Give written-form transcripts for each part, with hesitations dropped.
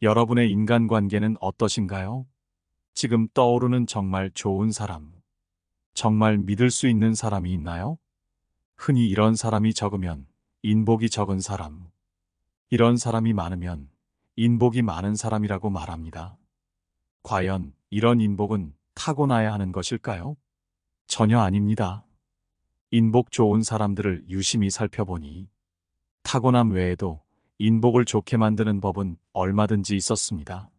여러분의 인간관계는 어떠신가요? 지금 떠오르는 정말 좋은 사람, 정말 믿을 수 있는 사람이 있나요? 흔히 이런 사람이 적으면 인복이 적은 사람, 이런 사람이 많으면 인복이 많은 사람이라고 말합니다. 과연 이런 인복은 타고나야 하는 것일까요? 전혀 아닙니다. 인복 좋은 사람들을 유심히 살펴보니 타고남 외에도 인복을 좋게 만드는 법은 얼마든지 있었습니다.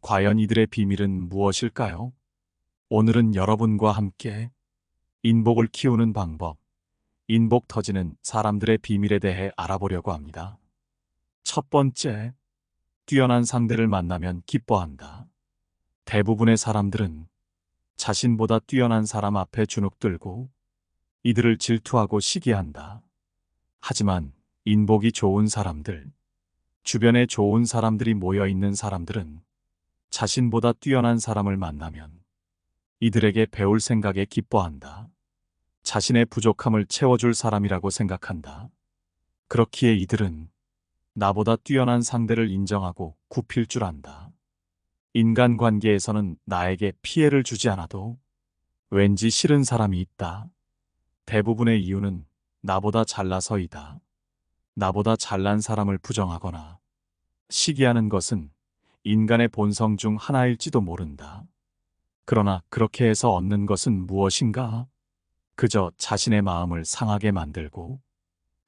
과연 이들의 비밀은 무엇일까요? 오늘은 여러분과 함께 인복을 키우는 방법, 인복 터지는 사람들의 비밀에 대해 알아보려고 합니다. 첫 번째, 뛰어난 상대를 만나면 기뻐한다. 대부분의 사람들은 자신보다 뛰어난 사람 앞에 주눅들고 이들을 질투하고 시기한다. 하지만 인복이 좋은 사람들, 주변에 좋은 사람들이 모여 있는 사람들은 자신보다 뛰어난 사람을 만나면 이들에게 배울 생각에 기뻐한다. 자신의 부족함을 채워줄 사람이라고 생각한다. 그렇기에 이들은 나보다 뛰어난 상대를 인정하고 굽힐 줄 안다. 인간관계에서는 나에게 피해를 주지 않아도 왠지 싫은 사람이 있다. 대부분의 이유는 나보다 잘나서이다. 나보다 잘난 사람을 부정하거나 시기하는 것은 인간의 본성 중 하나일지도 모른다. 그러나 그렇게 해서 얻는 것은 무엇인가? 그저 자신의 마음을 상하게 만들고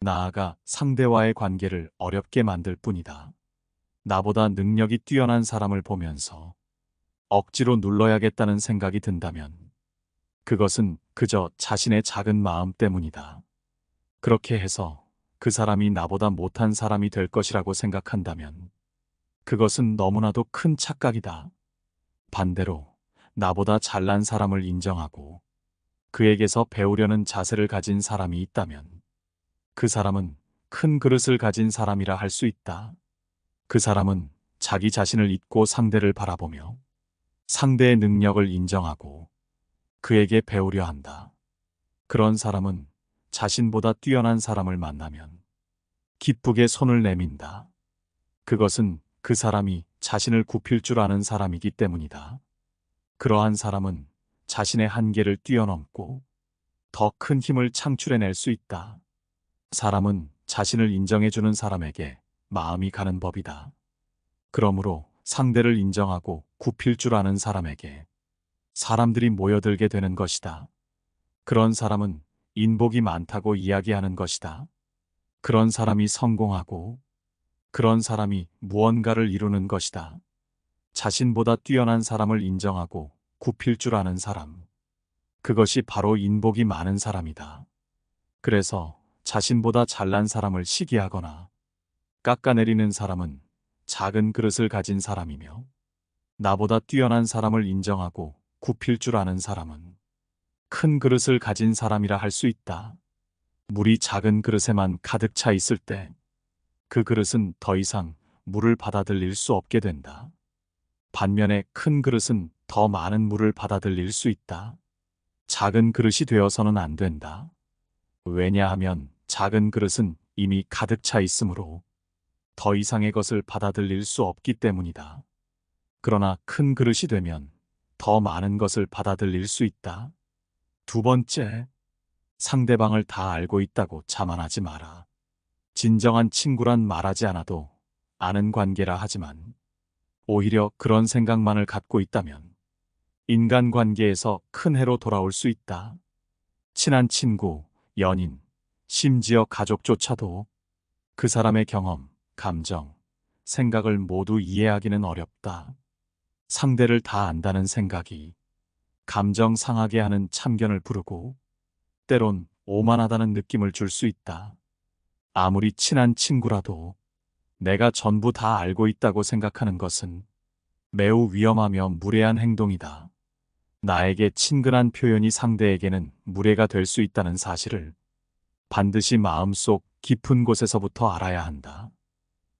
나아가 상대와의 관계를 어렵게 만들 뿐이다. 나보다 능력이 뛰어난 사람을 보면서 억지로 눌러야겠다는 생각이 든다면 그것은 그저 자신의 작은 마음 때문이다. 그렇게 해서 그 사람이 나보다 못한 사람이 될 것이라고 생각한다면 그것은 너무나도 큰 착각이다. 반대로 나보다 잘난 사람을 인정하고 그에게서 배우려는 자세를 가진 사람이 있다면 그 사람은 큰 그릇을 가진 사람이라 할 수 있다. 그 사람은 자기 자신을 잊고 상대를 바라보며 상대의 능력을 인정하고 그에게 배우려 한다. 그런 사람은 자신보다 뛰어난 사람을 만나면 기쁘게 손을 내민다. 그것은 그 사람이 자신을 굽힐 줄 아는 사람이기 때문이다. 그러한 사람은 자신의 한계를 뛰어넘고 더 큰 힘을 창출해낼 수 있다. 사람은 자신을 인정해주는 사람에게 마음이 가는 법이다. 그러므로 상대를 인정하고 굽힐 줄 아는 사람에게 사람들이 모여들게 되는 것이다. 그런 사람은 인복이 많다고 이야기하는 것이다. 그런 사람이 성공하고 그런 사람이 무언가를 이루는 것이다. 자신보다 뛰어난 사람을 인정하고 굽힐 줄 아는 사람. 그것이 바로 인복이 많은 사람이다. 그래서 자신보다 잘난 사람을 시기하거나 깎아내리는 사람은 작은 그릇을 가진 사람이며 나보다 뛰어난 사람을 인정하고 굽힐 줄 아는 사람은 큰 그릇을 가진 사람이라 할 수 있다. 물이 작은 그릇에만 가득 차 있을 때 그 그릇은 더 이상 물을 받아들일 수 없게 된다. 반면에 큰 그릇은 더 많은 물을 받아들일 수 있다. 작은 그릇이 되어서는 안 된다. 왜냐하면 작은 그릇은 이미 가득 차 있으므로 더 이상의 것을 받아들일 수 없기 때문이다. 그러나 큰 그릇이 되면 더 많은 것을 받아들일 수 있다. 두 번째, 상대방을 다 알고 있다고 자만하지 마라. 진정한 친구란 말하지 않아도 아는 관계라 하지만 오히려 그런 생각만을 갖고 있다면 인간관계에서 큰 해로 돌아올 수 있다. 친한 친구, 연인, 심지어 가족조차도 그 사람의 경험, 감정, 생각을 모두 이해하기는 어렵다. 상대를 다 안다는 생각이 감정 상하게 하는 참견을 부르고 때론 오만하다는 느낌을 줄 수 있다. 아무리 친한 친구라도 내가 전부 다 알고 있다고 생각하는 것은 매우 위험하며 무례한 행동이다. 나에게 친근한 표현이 상대에게는 무례가 될 수 있다는 사실을 반드시 마음속 깊은 곳에서부터 알아야 한다.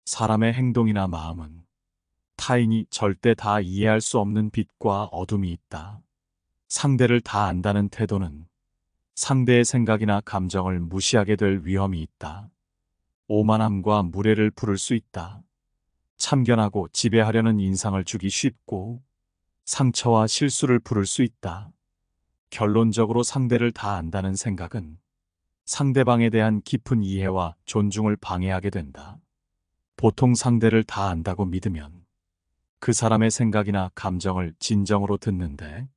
사람의 행동이나 마음은 타인이 절대 다 이해할 수 없는 빛과 어둠이 있다. 상대를 다 안다는 태도는 상대의 생각이나 감정을 무시하게 될 위험이 있다. 오만함과 무례를 부를 수 있다. 참견하고 지배하려는 인상을 주기 쉽고 상처와 실수를 부를 수 있다. 결론적으로 상대를 다 안다는 생각은 상대방에 대한 깊은 이해와 존중을 방해하게 된다. 보통 상대를 다 안다고 믿으면 그 사람의 생각이나 감정을 진정으로 듣는데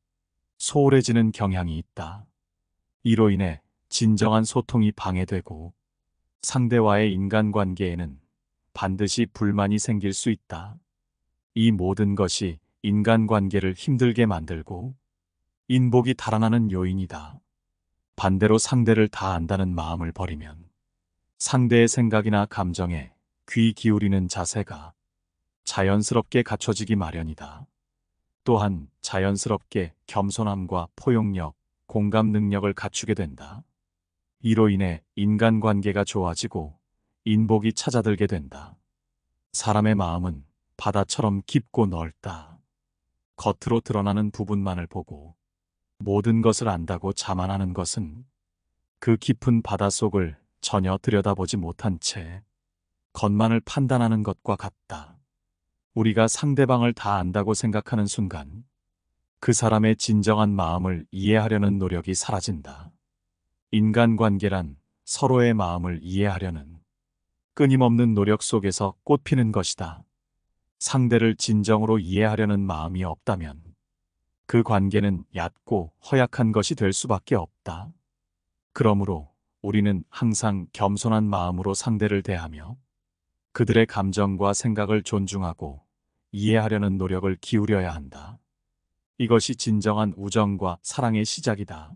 소홀해지는 경향이 있다. 이로 인해 진정한 소통이 방해되고 상대와의 인간관계에는 반드시 불만이 생길 수 있다. 이 모든 것이 인간관계를 힘들게 만들고 인복이 달아나는 요인이다. 반대로 상대를 다 안다는 마음을 버리면 상대의 생각이나 감정에 귀 기울이는 자세가 자연스럽게 갖춰지기 마련이다. 또한 자연스럽게 겸손함과 포용력, 공감 능력을 갖추게 된다. 이로 인해 인간관계가 좋아지고 인복이 찾아들게 된다. 사람의 마음은 바다처럼 깊고 넓다. 겉으로 드러나는 부분만을 보고 모든 것을 안다고 자만하는 것은 그 깊은 바닷속을 전혀 들여다보지 못한 채 겉만을 판단하는 것과 같다. 우리가 상대방을 다 안다고 생각하는 순간 그 사람의 진정한 마음을 이해하려는 노력이 사라진다. 인간관계란 서로의 마음을 이해하려는 끊임없는 노력 속에서 꽃피는 것이다. 상대를 진정으로 이해하려는 마음이 없다면 그 관계는 얕고 허약한 것이 될 수밖에 없다. 그러므로 우리는 항상 겸손한 마음으로 상대를 대하며 그들의 감정과 생각을 존중하고 이해하려는 노력을 기울여야 한다. 이것이 진정한 우정과 사랑의 시작이다.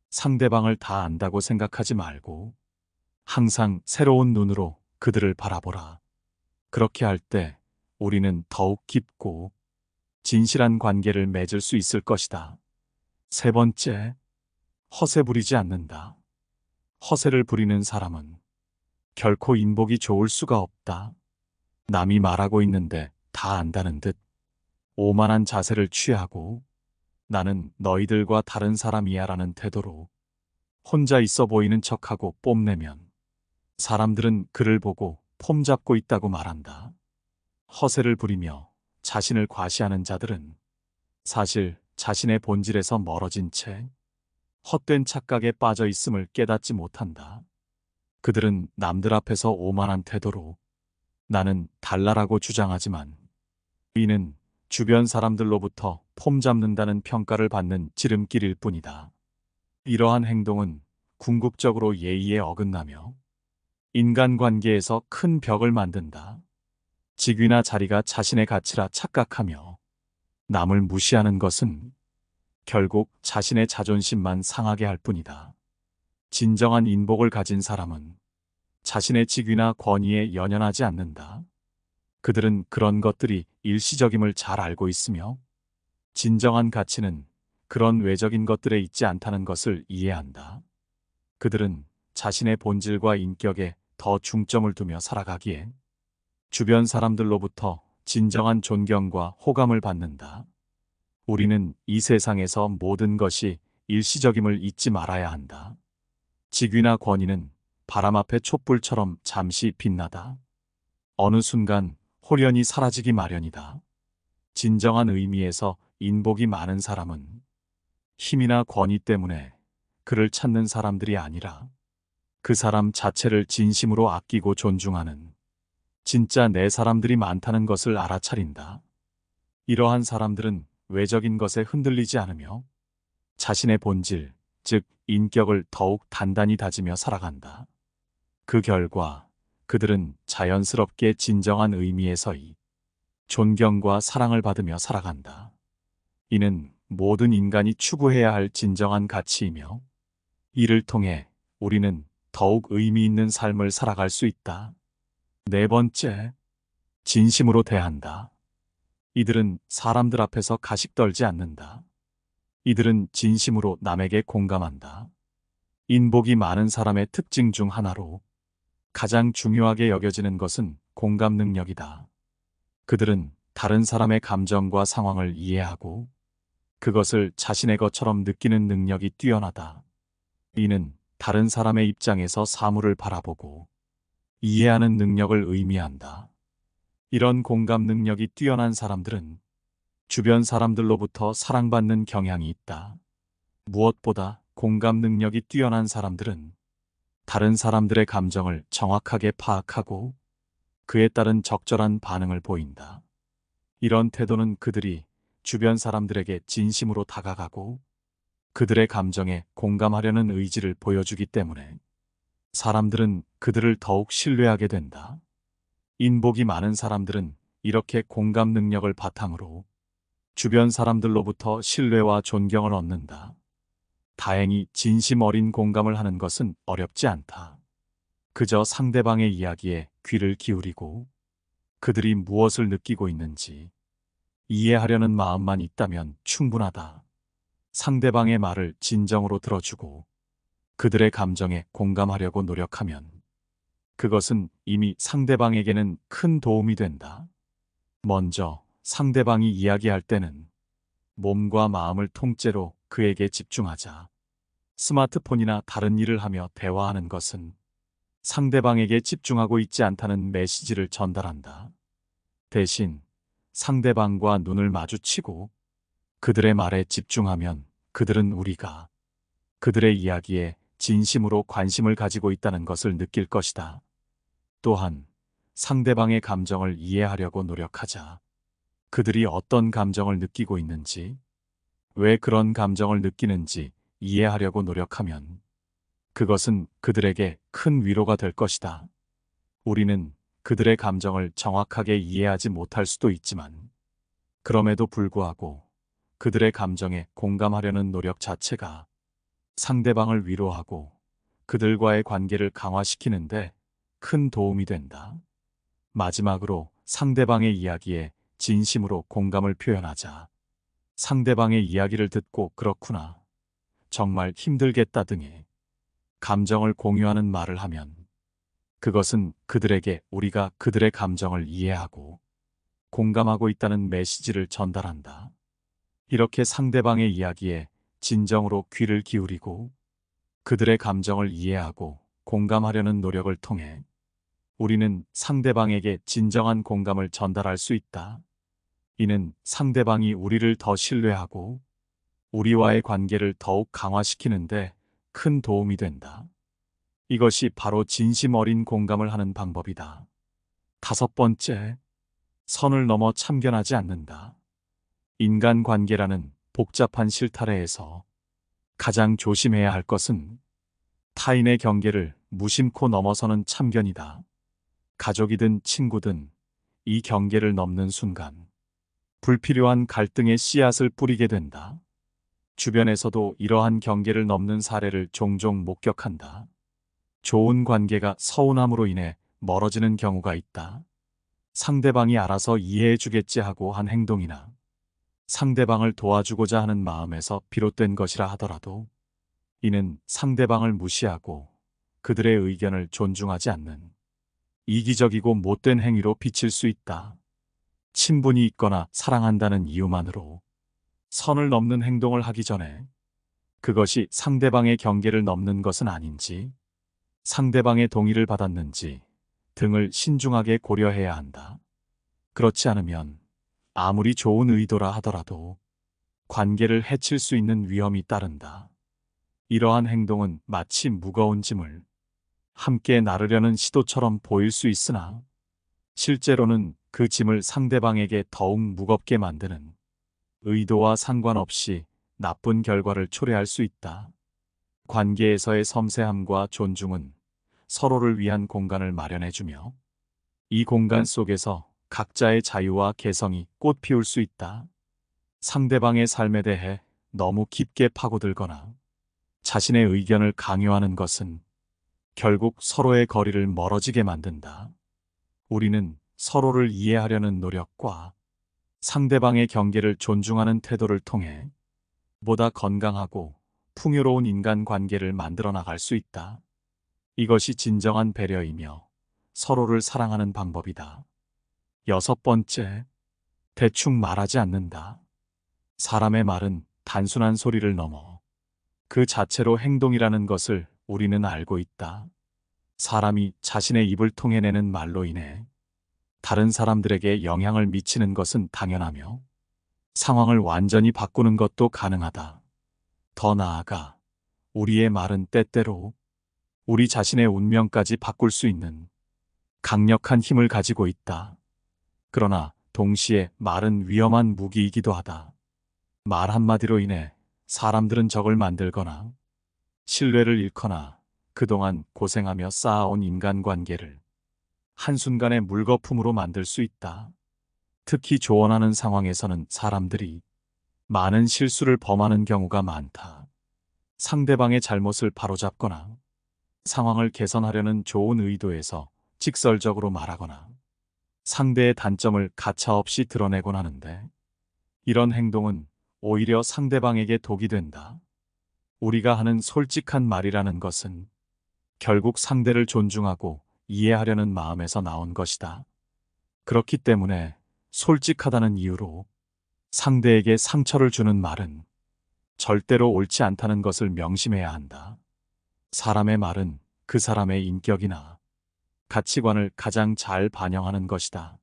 상대방을 다 안다고 생각하지 말고 항상 새로운 눈으로 그들을 바라보라. 그렇게 할 때 우리는 더욱 깊고 진실한 관계를 맺을 수 있을 것이다. 세 번째, 허세 부리지 않는다. 허세를 부리는 사람은 결코 인복이 좋을 수가 없다. 남이 말하고 있는데 다 안다는 듯 오만한 자세를 취하고 나는 너희들과 다른 사람이야 라는 태도로 혼자 있어 보이는 척하고 뽐내면 사람들은 그를 보고 폼 잡고 있다고 말한다. 허세를 부리며 자신을 과시하는 자들은 사실 자신의 본질에서 멀어진 채 헛된 착각에 빠져 있음을 깨닫지 못한다. 그들은 남들 앞에서 오만한 태도로 나는 달라라고 주장하지만 이는 주변 사람들로부터 폼 잡는다는 평가를 받는 지름길일 뿐이다. 이러한 행동은 궁극적으로 예의에 어긋나며 인간관계에서 큰 벽을 만든다. 직위나 자리가 자신의 가치라 착각하며 남을 무시하는 것은 결국 자신의 자존심만 상하게 할 뿐이다. 진정한 인복을 가진 사람은 자신의 직위나 권위에 연연하지 않는다. 그들은 그런 것들이 일시적임을 잘 알고 있으며 진정한 가치는 그런 외적인 것들에 있지 않다는 것을 이해한다. 그들은 자신의 본질과 인격에 더 중점을 두며 살아가기에 주변 사람들로부터 진정한 존경과 호감을 받는다. 우리는 이 세상에서 모든 것이 일시적임을 잊지 말아야 한다. 직위나 권위는 바람 앞의 촛불처럼 잠시 빛나다 어느 순간 홀연히 사라지기 마련이다. 진정한 의미에서 인복이 많은 사람은 힘이나 권위 때문에 그를 찾는 사람들이 아니라 그 사람 자체를 진심으로 아끼고 존중하는 진짜 내 사람들이 많다는 것을 알아차린다. 이러한 사람들은 외적인 것에 흔들리지 않으며 자신의 본질, 즉 인격을 더욱 단단히 다지며 살아간다. 그 결과 그들은 자연스럽게 진정한 의미에서의 존경과 사랑을 받으며 살아간다. 이는 모든 인간이 추구해야 할 진정한 가치이며 이를 통해 우리는 더욱 의미 있는 삶을 살아갈 수 있다. 네 번째, 진심으로 대한다. 이들은 사람들 앞에서 가식 떨지 않는다. 이들은 진심으로 남에게 공감한다. 인복이 많은 사람의 특징 중 하나로 가장 중요하게 여겨지는 것은 공감 능력이다. 그들은 다른 사람의 감정과 상황을 이해하고 그것을 자신의 것처럼 느끼는 능력이 뛰어나다. 이는 다른 사람의 입장에서 사물을 바라보고 이해하는 능력을 의미한다. 이런 공감 능력이 뛰어난 사람들은 주변 사람들로부터 사랑받는 경향이 있다. 무엇보다 공감 능력이 뛰어난 사람들은 다른 사람들의 감정을 정확하게 파악하고 그에 따른 적절한 반응을 보인다. 이런 태도는 그들이 주변 사람들에게 진심으로 다가가고 그들의 감정에 공감하려는 의지를 보여주기 때문에 사람들은 그들을 더욱 신뢰하게 된다. 인복이 많은 사람들은 이렇게 공감 능력을 바탕으로 주변 사람들로부터 신뢰와 존경을 얻는다. 다행히 진심 어린 공감을 하는 것은 어렵지 않다. 그저 상대방의 이야기에 귀를 기울이고 그들이 무엇을 느끼고 있는지 이해하려는 마음만 있다면 충분하다. 상대방의 말을 진정으로 들어주고 그들의 감정에 공감하려고 노력하면 그것은 이미 상대방에게는 큰 도움이 된다. 먼저 상대방이 이야기할 때는 몸과 마음을 통째로 그에게 집중하자. 스마트폰이나 다른 일을 하며 대화하는 것은 상대방에게 집중하고 있지 않다는 메시지를 전달한다. 대신 상대방과 눈을 마주치고 그들의 말에 집중하면 그들은 우리가 그들의 이야기에 진심으로 관심을 가지고 있다는 것을 느낄 것이다. 또한 상대방의 감정을 이해하려고 노력하자. 그들이 어떤 감정을 느끼고 있는지, 왜 그런 감정을 느끼는지 이해하려고 노력하면 그것은 그들에게 큰 위로가 될 것이다. 우리는 그들의 감정을 정확하게 이해하지 못할 수도 있지만 그럼에도 불구하고 그들의 감정에 공감하려는 노력 자체가 상대방을 위로하고 그들과의 관계를 강화시키는데 큰 도움이 된다. 마지막으로 상대방의 이야기에 진심으로 공감을 표현하자. 상대방의 이야기를 듣고 그렇구나, 정말 힘들겠다 등의 감정을 공유하는 말을 하면 그것은 그들에게 우리가 그들의 감정을 이해하고 공감하고 있다는 메시지를 전달한다. 이렇게 상대방의 이야기에 진정으로 귀를 기울이고 그들의 감정을 이해하고 공감하려는 노력을 통해 우리는 상대방에게 진정한 공감을 전달할 수 있다. 이는 상대방이 우리를 더 신뢰하고 우리와의 관계를 더욱 강화시키는데 큰 도움이 된다. 이것이 바로 진심 어린 공감을 하는 방법이다. 5번째, 선을 넘어 참견하지 않는다. 인간관계라는 복잡한 실타래에서 가장 조심해야 할 것은 타인의 경계를 무심코 넘어서는 참견이다. 가족이든 친구든 이 경계를 넘는 순간 불필요한 갈등의 씨앗을 뿌리게 된다. 주변에서도 이러한 경계를 넘는 사례를 종종 목격한다. 좋은 관계가 서운함으로 인해 멀어지는 경우가 있다. 상대방이 알아서 이해해 주겠지 하고 한 행동이나 상대방을 도와주고자 하는 마음에서 비롯된 것이라 하더라도 이는 상대방을 무시하고 그들의 의견을 존중하지 않는 이기적이고 못된 행위로 비칠 수 있다. 친분이 있거나 사랑한다는 이유만으로 선을 넘는 행동을 하기 전에 그것이 상대방의 경계를 넘는 것은 아닌지, 상대방의 동의를 받았는지 등을 신중하게 고려해야 한다. 그렇지 않으면 아무리 좋은 의도라 하더라도 관계를 해칠 수 있는 위험이 따른다. 이러한 행동은 마치 무거운 짐을 함께 나르려는 시도처럼 보일 수 있으나 실제로는 그 짐을 상대방에게 더욱 무겁게 만드는 의도와 상관없이 나쁜 결과를 초래할 수 있다. 관계에서의 섬세함과 존중은 서로를 위한 공간을 마련해주며 이 공간 속에서 각자의 자유와 개성이 꽃피울 수 있다. 상대방의 삶에 대해 너무 깊게 파고들거나 자신의 의견을 강요하는 것은 결국 서로의 거리를 멀어지게 만든다. 우리는 서로를 이해하려는 노력과 상대방의 경계를 존중하는 태도를 통해 보다 건강하고 풍요로운 인간관계를 만들어 나갈 수 있다. 이것이 진정한 배려이며 서로를 사랑하는 방법이다. 6번째, 대충 말하지 않는다. 사람의 말은 단순한 소리를 넘어 그 자체로 행동이라는 것을 우리는 알고 있다. 사람이 자신의 입을 통해 내는 말로 인해 다른 사람들에게 영향을 미치는 것은 당연하며 상황을 완전히 바꾸는 것도 가능하다. 더 나아가 우리의 말은 때때로 우리 자신의 운명까지 바꿀 수 있는 강력한 힘을 가지고 있다. 그러나 동시에 말은 위험한 무기이기도 하다. 말 한마디로 인해 사람들은 적을 만들거나 신뢰를 잃거나 그동안 고생하며 쌓아온 인간관계를 한순간에 물거품으로 만들 수 있다. 특히 조언하는 상황에서는 사람들이 많은 실수를 범하는 경우가 많다. 상대방의 잘못을 바로잡거나 상황을 개선하려는 좋은 의도에서 직설적으로 말하거나 상대의 단점을 가차없이 드러내곤 하는데 이런 행동은 오히려 상대방에게 독이 된다. 우리가 하는 솔직한 말이라는 것은 결국 상대를 존중하고 이해하려는 마음에서 나온 것이다. 그렇기 때문에 솔직하다는 이유로 상대에게 상처를 주는 말은 절대로 옳지 않다는 것을 명심해야 한다. 사람의 말은 그 사람의 인격이나 가치관을 가장 잘 반영하는 것이다.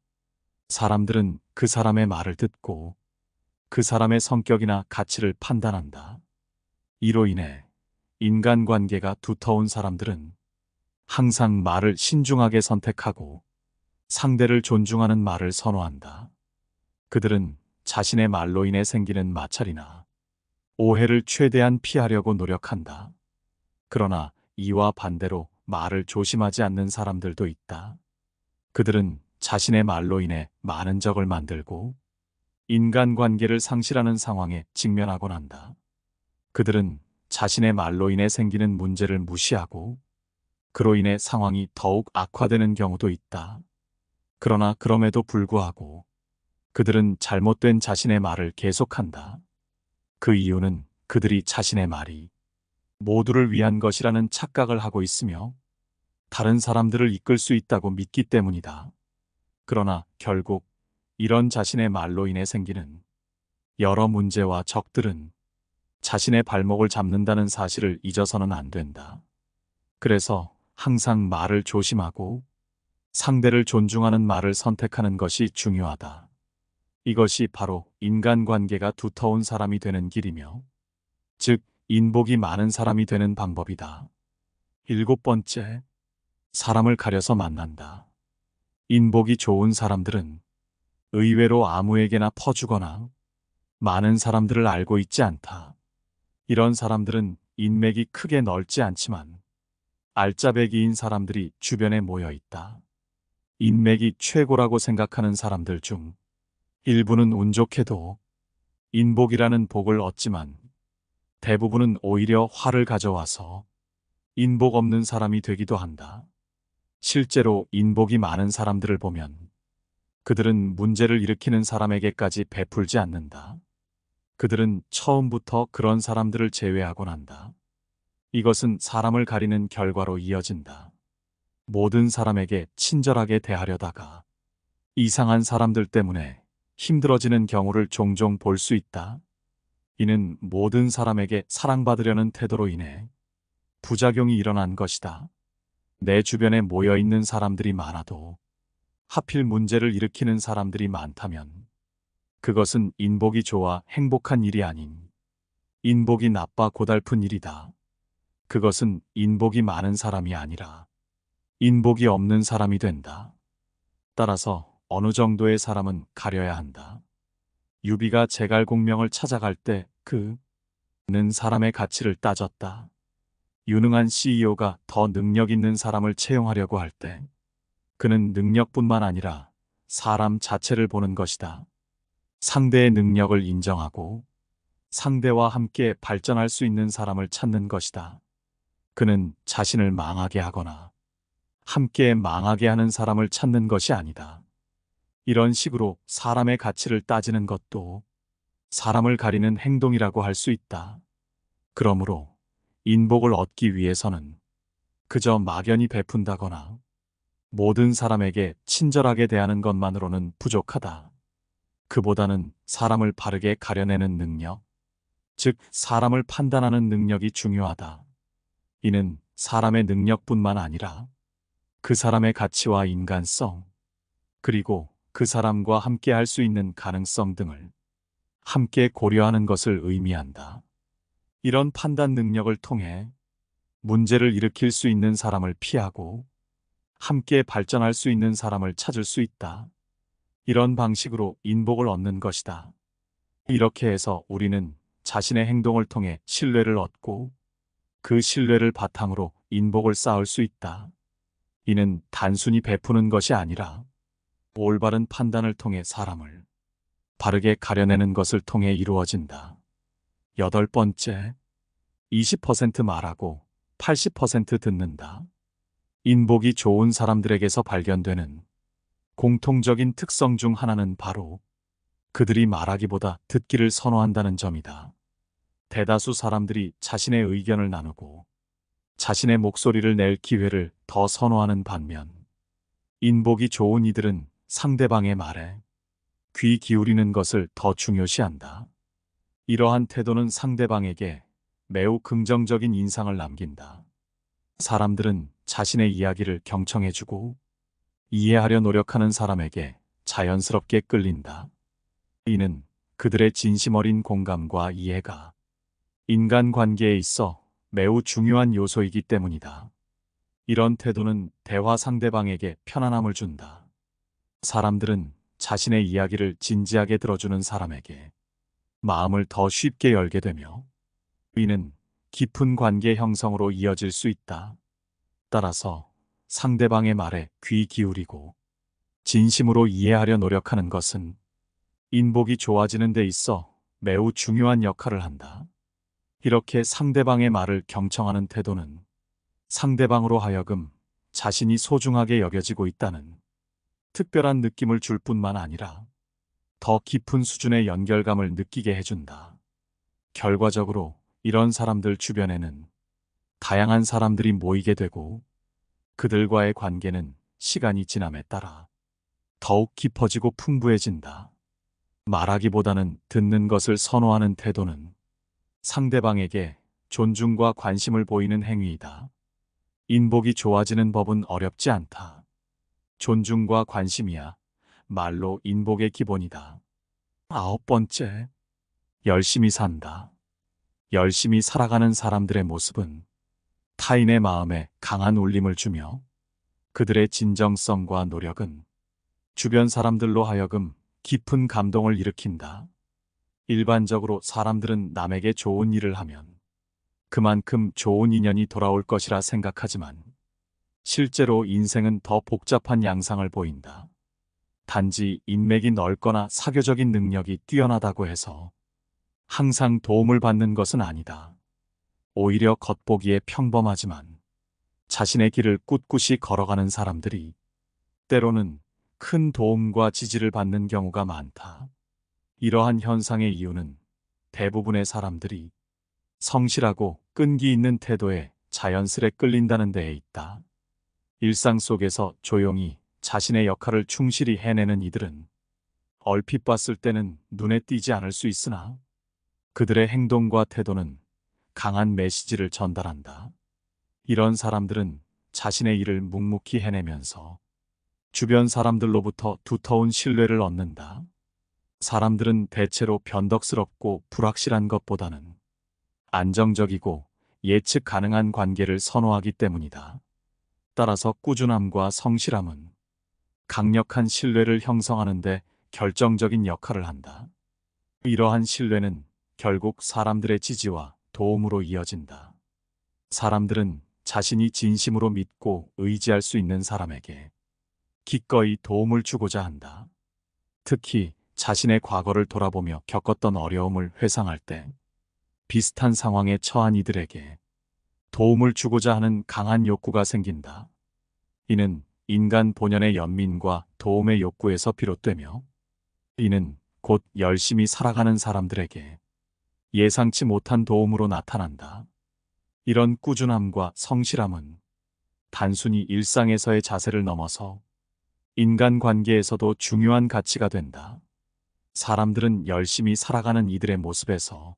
사람들은 그 사람의 말을 듣고 그 사람의 성격이나 가치를 판단한다. 이로 인해 인간관계가 두터운 사람들은 항상 말을 신중하게 선택하고 상대를 존중하는 말을 선호한다. 그들은 자신의 말로 인해 생기는 마찰이나 오해를 최대한 피하려고 노력한다. 그러나 이와 반대로 말을 조심하지 않는 사람들도 있다. 그들은 자신의 말로 인해 많은 적을 만들고 인간관계를 상실하는 상황에 직면하곤 한다. 그들은 자신의 말로 인해 생기는 문제를 무시하고 그로 인해 상황이 더욱 악화되는 경우도 있다. 그러나 그럼에도 불구하고 그들은 잘못된 자신의 말을 계속한다. 그 이유는 그들이 자신의 말이 모두를 위한 것이라는 착각을 하고 있으며 다른 사람들을 이끌 수 있다고 믿기 때문이다. 그러나 결국 이런 자신의 말로 인해 생기는 여러 문제와 적들은 자신의 발목을 잡는다는 사실을 잊어서는 안 된다. 그래서 항상 말을 조심하고 상대를 존중하는 말을 선택하는 것이 중요하다. 이것이 바로 인간관계가 두터운 사람이 되는 길이며, 즉 인복이 많은 사람이 되는 방법이다. 7번째, 사람을 가려서 만난다. 인복이 좋은 사람들은 의외로 아무에게나 퍼주거나 많은 사람들을 알고 있지 않다. 이런 사람들은 인맥이 크게 넓지 않지만 알짜배기인 사람들이 주변에 모여 있다. 인맥이 최고라고 생각하는 사람들 중 일부는 운 좋게도 인복이라는 복을 얻지만 대부분은 오히려 화를 가져와서 인복 없는 사람이 되기도 한다. 실제로 인복이 많은 사람들을 보면 그들은 문제를 일으키는 사람에게까지 베풀지 않는다. 그들은 처음부터 그런 사람들을 제외하곤 한다. 이것은 사람을 가리는 결과로 이어진다. 모든 사람에게 친절하게 대하려다가 이상한 사람들 때문에 힘들어지는 경우를 종종 볼 수 있다. 이는 모든 사람에게 사랑받으려는 태도로 인해 부작용이 일어난 것이다. 내 주변에 모여 있는 사람들이 많아도 하필 문제를 일으키는 사람들이 많다면 그것은 인복이 좋아 행복한 일이 아닌 인복이 나빠 고달픈 일이다. 그것은 인복이 많은 사람이 아니라 인복이 없는 사람이 된다. 따라서 어느 정도의 사람은 가려야 한다. 유비가 제갈공명을 찾아갈 때 그는 사람의 가치를 따졌다. 유능한 CEO가 더 능력 있는 사람을 채용하려고 할 때 그는 능력뿐만 아니라 사람 자체를 보는 것이다. 상대의 능력을 인정하고 상대와 함께 발전할 수 있는 사람을 찾는 것이다. 그는 자신을 망하게 하거나 함께 망하게 하는 사람을 찾는 것이 아니다. 이런 식으로 사람의 가치를 따지는 것도 사람을 가리는 행동이라고 할 수 있다. 그러므로 인복을 얻기 위해서는 그저 막연히 베푼다거나 모든 사람에게 친절하게 대하는 것만으로는 부족하다. 그보다는 사람을 바르게 가려내는 능력, 즉 사람을 판단하는 능력이 중요하다. 이는 사람의 능력뿐만 아니라 그 사람의 가치와 인간성, 그리고 그 사람과 함께 할 수 있는 가능성 등을 함께 고려하는 것을 의미한다. 이런 판단 능력을 통해 문제를 일으킬 수 있는 사람을 피하고 함께 발전할 수 있는 사람을 찾을 수 있다. 이런 방식으로 인복을 얻는 것이다. 이렇게 해서 우리는 자신의 행동을 통해 신뢰를 얻고 그 신뢰를 바탕으로 인복을 쌓을 수 있다. 이는 단순히 베푸는 것이 아니라 올바른 판단을 통해 사람을 바르게 가려내는 것을 통해 이루어진다. 8번째, 20% 말하고 80% 듣는다. 인복이 좋은 사람들에게서 발견되는 공통적인 특성 중 하나는 바로 그들이 말하기보다 듣기를 선호한다는 점이다. 대다수 사람들이 자신의 의견을 나누고 자신의 목소리를 낼 기회를 더 선호하는 반면, 인복이 좋은 이들은 상대방의 말에 귀 기울이는 것을 더 중요시한다. 이러한 태도는 상대방에게 매우 긍정적인 인상을 남긴다. 사람들은 자신의 이야기를 경청해주고 이해하려 노력하는 사람에게 자연스럽게 끌린다. 이는 그들의 진심 어린 공감과 이해가 인간관계에 있어 매우 중요한 요소이기 때문이다. 이런 태도는 대화 상대방에게 편안함을 준다. 사람들은 자신의 이야기를 진지하게 들어주는 사람에게 마음을 더 쉽게 열게 되며 이는 깊은 관계 형성으로 이어질 수 있다. 따라서 상대방의 말에 귀 기울이고 진심으로 이해하려 노력하는 것은 인복이 좋아지는 데 있어 매우 중요한 역할을 한다. 이렇게 상대방의 말을 경청하는 태도는 상대방으로 하여금 자신이 소중하게 여겨지고 있다는 특별한 느낌을 줄 뿐만 아니라 더 깊은 수준의 연결감을 느끼게 해준다. 결과적으로 이런 사람들 주변에는 다양한 사람들이 모이게 되고 그들과의 관계는 시간이 지남에 따라 더욱 깊어지고 풍부해진다. 말하기보다는 듣는 것을 선호하는 태도는 상대방에게 존중과 관심을 보이는 행위이다. 인복이 좋아지는 법은 어렵지 않다. 존중과 관심이야 말로 인복의 기본이다. 9번째, 열심히 산다. 열심히 살아가는 사람들의 모습은 타인의 마음에 강한 울림을 주며 그들의 진정성과 노력은 주변 사람들로 하여금 깊은 감동을 일으킨다. 일반적으로 사람들은 남에게 좋은 일을 하면 그만큼 좋은 인연이 돌아올 것이라 생각하지만 실제로 인생은 더 복잡한 양상을 보인다. 단지 인맥이 넓거나 사교적인 능력이 뛰어나다고 해서 항상 도움을 받는 것은 아니다. 오히려 겉보기에 평범하지만 자신의 길을 꿋꿋이 걸어가는 사람들이 때로는 큰 도움과 지지를 받는 경우가 많다. 이러한 현상의 이유는 대부분의 사람들이 성실하고 끈기 있는 태도에 자연스레 끌린다는 데에 있다. 일상 속에서 조용히 자신의 역할을 충실히 해내는 이들은 얼핏 봤을 때는 눈에 띄지 않을 수 있으나 그들의 행동과 태도는 강한 메시지를 전달한다. 이런 사람들은 자신의 일을 묵묵히 해내면서 주변 사람들로부터 두터운 신뢰를 얻는다. 사람들은 대체로 변덕스럽고 불확실한 것보다는 안정적이고 예측 가능한 관계를 선호하기 때문이다. 따라서 꾸준함과 성실함은 강력한 신뢰를 형성하는 데 결정적인 역할을 한다. 이러한 신뢰는 결국 사람들의 지지와 도움으로 이어진다. 사람들은 자신이 진심으로 믿고 의지할 수 있는 사람에게 기꺼이 도움을 주고자 한다. 특히 자신의 과거를 돌아보며 겪었던 어려움을 회상할 때 비슷한 상황에 처한 이들에게 도움을 주고자 하는 강한 욕구가 생긴다. 이는 인간 본연의 연민과 도움의 욕구에서 비롯되며 이는 곧 열심히 살아가는 사람들에게 예상치 못한 도움으로 나타난다. 이런 꾸준함과 성실함은 단순히 일상에서의 자세를 넘어서 인간관계에서도 중요한 가치가 된다. 사람들은 열심히 살아가는 이들의 모습에서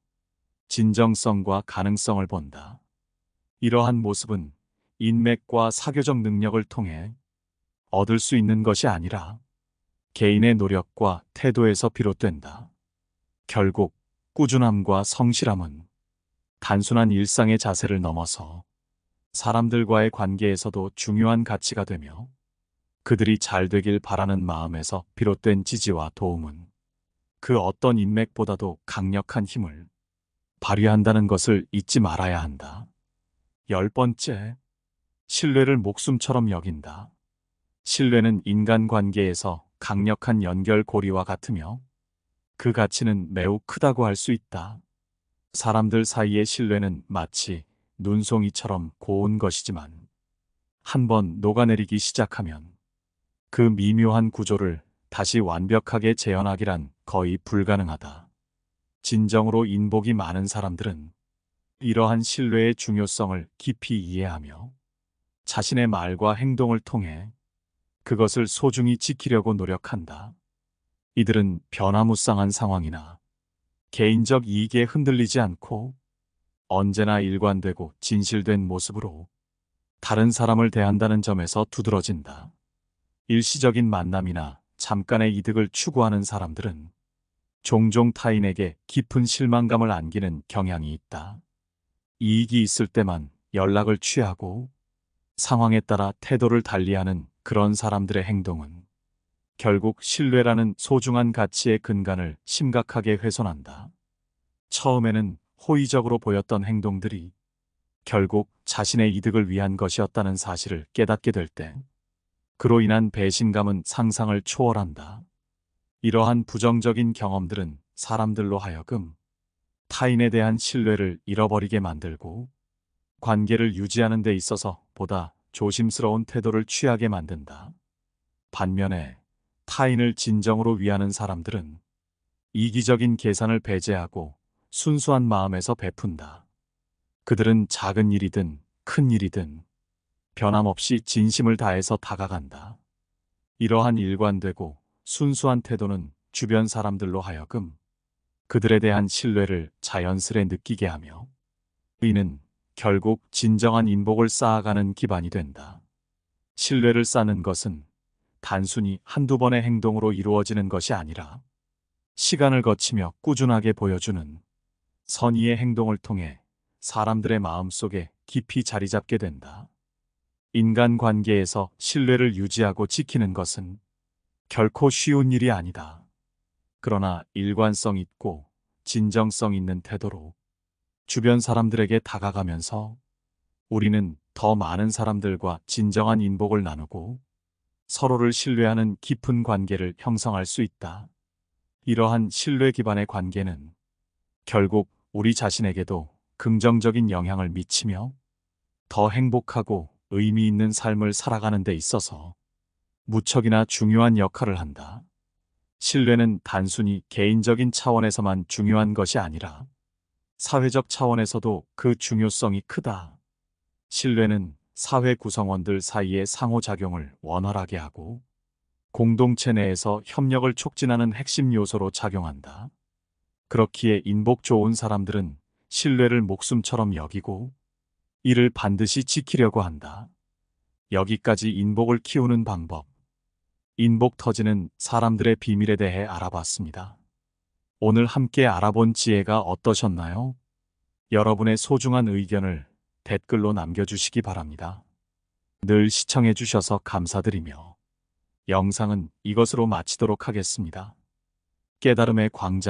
진정성과 가능성을 본다. 이러한 모습은 인맥과 사교적 능력을 통해 얻을 수 있는 것이 아니라 개인의 노력과 태도에서 비롯된다. 결국 꾸준함과 성실함은 단순한 일상의 자세를 넘어서 사람들과의 관계에서도 중요한 가치가 되며, 그들이 잘 되길 바라는 마음에서 비롯된 지지와 도움은 그 어떤 인맥보다도 강력한 힘을 발휘한다는 것을 잊지 말아야 한다. 10번째, 신뢰를 목숨처럼 여긴다. 신뢰는 인간관계에서 강력한 연결고리와 같으며 그 가치는 매우 크다고 할 수 있다. 사람들 사이의 신뢰는 마치 눈송이처럼 고운 것이지만 한번 녹아내리기 시작하면 그 미묘한 구조를 다시 완벽하게 재현하기란 거의 불가능하다. 진정으로 인복이 많은 사람들은 이러한 신뢰의 중요성을 깊이 이해하며 자신의 말과 행동을 통해 그것을 소중히 지키려고 노력한다. 이들은 변화무쌍한 상황이나 개인적 이익에 흔들리지 않고 언제나 일관되고 진실된 모습으로 다른 사람을 대한다는 점에서 두드러진다. 일시적인 만남이나 잠깐의 이득을 추구하는 사람들은 종종 타인에게 깊은 실망감을 안기는 경향이 있다. 이익이 있을 때만 연락을 취하고 상황에 따라 태도를 달리하는 그런 사람들의 행동은 결국 신뢰라는 소중한 가치의 근간을 심각하게 훼손한다. 처음에는 호의적으로 보였던 행동들이 결국 자신의 이득을 위한 것이었다는 사실을 깨닫게 될 때, 그로 인한 배신감은 상상을 초월한다. 이러한 부정적인 경험들은 사람들로 하여금 타인에 대한 신뢰를 잃어버리게 만들고 관계를 유지하는 데 있어서 보다 조심스러운 태도를 취하게 만든다. 반면에 타인을 진정으로 위하는 사람들은 이기적인 계산을 배제하고 순수한 마음에서 베푼다. 그들은 작은 일이든 큰 일이든 변함없이 진심을 다해서 다가간다. 이러한 일관되고 순수한 태도는 주변 사람들로 하여금 그들에 대한 신뢰를 자연스레 느끼게 하며 이는 결국 진정한 인복을 쌓아가는 기반이 된다. 신뢰를 쌓는 것은 단순히 한두 번의 행동으로 이루어지는 것이 아니라 시간을 거치며 꾸준하게 보여주는 선의의 행동을 통해 사람들의 마음속에 깊이 자리 잡게 된다. 인간관계에서 신뢰를 유지하고 지키는 것은 결코 쉬운 일이 아니다. 그러나 일관성 있고 진정성 있는 태도로 주변 사람들에게 다가가면서 우리는 더 많은 사람들과 진정한 인복을 나누고 서로를 신뢰하는 깊은 관계를 형성할 수 있다. 이러한 신뢰 기반의 관계는 결국 우리 자신에게도 긍정적인 영향을 미치며 더 행복하고 의미 있는 삶을 살아가는 데 있어서 무척이나 중요한 역할을 한다. 신뢰는 단순히 개인적인 차원에서만 중요한 것이 아니라 사회적 차원에서도 그 중요성이 크다. 신뢰는 사회 구성원들 사이의 상호작용을 원활하게 하고 공동체 내에서 협력을 촉진하는 핵심 요소로 작용한다. 그렇기에 인복 좋은 사람들은 신뢰를 목숨처럼 여기고 이를 반드시 지키려고 한다. 여기까지 인복을 키우는 방법, 인복 터지는 사람들의 비밀에 대해 알아봤습니다. 오늘 함께 알아본 지혜가 어떠셨나요? 여러분의 소중한 의견을 댓글로 남겨주시기 바랍니다. 늘 시청해주셔서 감사드리며 영상은 이것으로 마치도록 하겠습니다. 깨달음의 광장